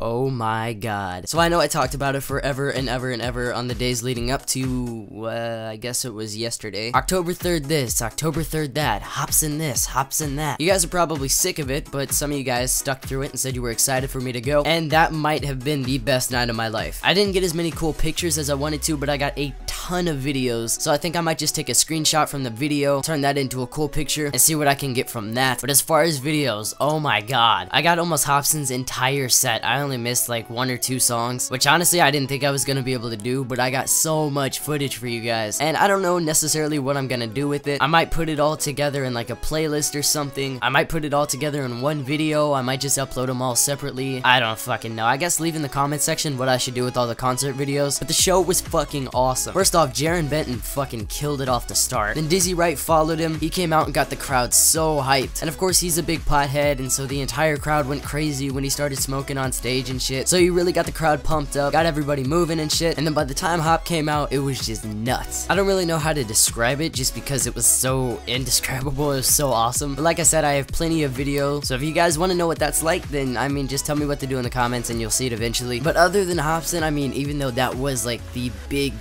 Oh my god. So I know I talked about it forever and ever and ever on the days leading up to, I guess it was yesterday. October 3rd this, October 3rd that, hops in this, hops in that. You guys are probably sick of it, but some of you guys stuck through it and said you were excited for me to go, and that might have been the best night of my life. I didn't get as many cool pictures as I wanted to, but I got a ton of videos, so I think I might just take a screenshot from the video, turn that into a cool picture, and see what I can get from that. But as far as videos, oh my god, I got almost Hobson's entire set. I only missed like 1 or 2 songs, which honestly I didn't think I was gonna be able to do, but I got so much footage for you guys, and I don't know necessarily what I'm gonna do with it. I might put it all together in like a playlist or something. I might put it all together in one video. I might just upload them all separately. I don't fucking know. I guess leave in the comment section what I should do with all the concert videos, but the show was fucking awesome. First off, Jaron Benton fucking killed it off the start. Then Dizzy Wright followed him. He came out and got the crowd so hyped, and of course he's a big pothead, and so the entire crowd went crazy when he started smoking on stage and shit. So he really got the crowd pumped up, got everybody moving and shit, and then by the time Hop came out, it was just nuts. I don't really know how to describe it just because it was so indescribable. It was so awesome. But like I said, I have plenty of video, so if you guys want to know what that's like, then I mean just tell me what to do in the comments and you'll see it eventually. But other than Hobson, I mean, even though that was like the big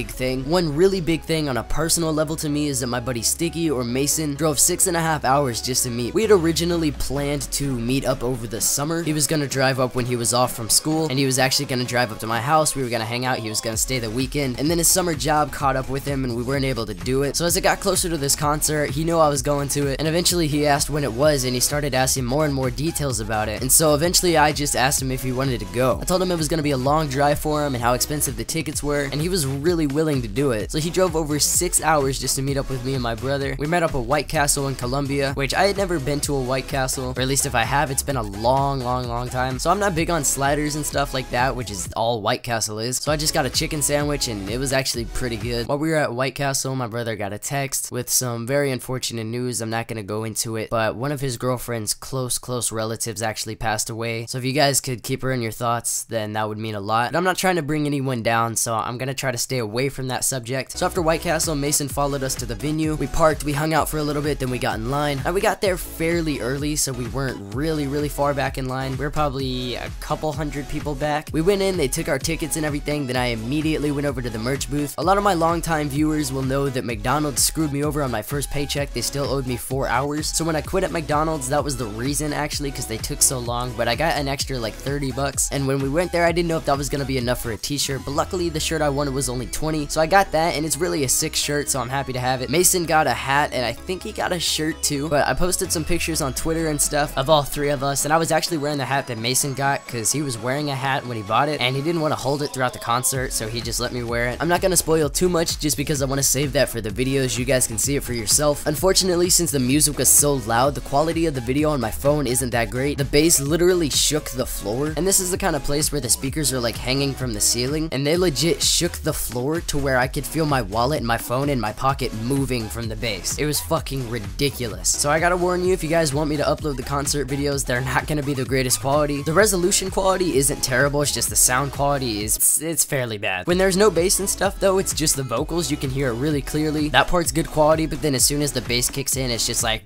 thing, one really big thing on a personal level to me is that my buddy Sticky or Mason drove 6.5 hours just to meet. We had originally planned to meet up over the summer. He was gonna drive up when he was off from school, and he was actually gonna drive up to my house. We were gonna hang out. He was gonna stay the weekend, and then his summer job caught up with him and we weren't able to do it. So as it got closer to this concert, he knew I was going to it, and eventually he asked when it was, and he started asking more and more details about it. And so eventually I just asked him if he wanted to go. I told him it was gonna be a long drive for him and how expensive the tickets were, and he was really willing to do it. So he drove over 6 hours just to meet up with me and my brother. We met up at White Castle in Columbia, which I had never been to a White Castle, or at least if I have, it's been a long time. So I'm not big on sliders and stuff like that, which is all White Castle is. So I just got a chicken sandwich and it was actually pretty good. While we were at White Castle, my brother got a text with some very unfortunate news. I'm not gonna go into it, but one of his girlfriend's close relatives actually passed away. So if you guys could keep her in your thoughts, then that would mean a lot. But I'm not trying to bring anyone down, so I'm gonna try to stay away from that subject. So after White Castle, Mason followed us to the venue. We parked, we hung out for a little bit, then we got in line. And we got there fairly early, so we weren't really far back in line. We were probably a couple hundred people back. We went in, they took our tickets and everything, then I immediately went over to the merch booth. A lot of my longtime viewers will know that McDonald's screwed me over on my first paycheck. They still owed me 4 hours. So when I quit at McDonald's, that was the reason actually, because they took so long, but I got an extra like 30 bucks. And when we went there, I didn't know if that was gonna be enough for a t-shirt, but luckily the shirt I wanted was only 20. So I got that, and it's really a sick shirt, so I'm happy to have it. Mason got a hat, and I think he got a shirt too, but I posted some pictures on Twitter and stuff of all 3 of us, and I was actually wearing the hat that Mason got because he was wearing a hat when he bought it, and he didn't want to hold it throughout the concert, so he just let me wear it. I'm not gonna spoil too much just because I want to save that for the videos. You guys can see it for yourself. Unfortunately, since the music was so loud, the quality of the video on my phone isn't that great. The bass literally shook the floor, and this is the kind of place where the speakers are like hanging from the ceiling, and they legit shook the floor to where I could feel my wallet and my phone in my pocket moving from the bass. It was fucking ridiculous. So I gotta warn you, if you guys want me to upload the concert videos, they're not gonna be the greatest quality. The resolution quality isn't terrible, it's just the sound quality it's fairly bad. When there's no bass and stuff though, it's just the vocals, you can hear it really clearly. That part's good quality, but then as soon as the bass kicks in, it's just like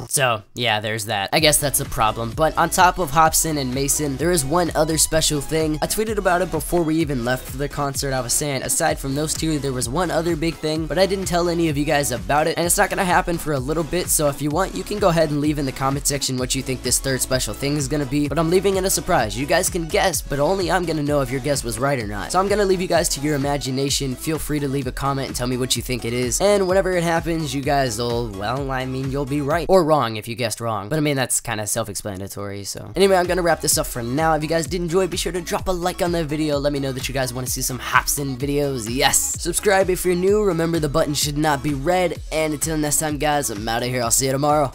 so, yeah, there's that. I guess that's a problem. But on top of Hobson and Mason, there is one other special thing. I tweeted about it before we even left for the concert. I was saying, aside from those 2, there was one other big thing, but I didn't tell any of you guys about it, and it's not gonna happen for a little bit, so if you want, you can go ahead and leave in the comment section what you think this 3rd special thing is gonna be, but I'm leaving it a surprise. You guys can guess, but only I'm gonna know if your guess was right or not. So I'm gonna leave you guys to your imagination. Feel free to leave a comment and tell me what you think it is, and whenever it happens, you guys will, well, I mean, you'll be right. Or wrong if you guessed wrong. But I mean, that's kind of self-explanatory, so. Anyway, I'm gonna wrap this up for now. If you guys did enjoy, be sure to drop a like on the video. Let me know that you guys want to see some Hobson videos. Yes! Subscribe if you're new. Remember, the button should not be red. And until next time, guys, I'm out of here. I'll see you tomorrow.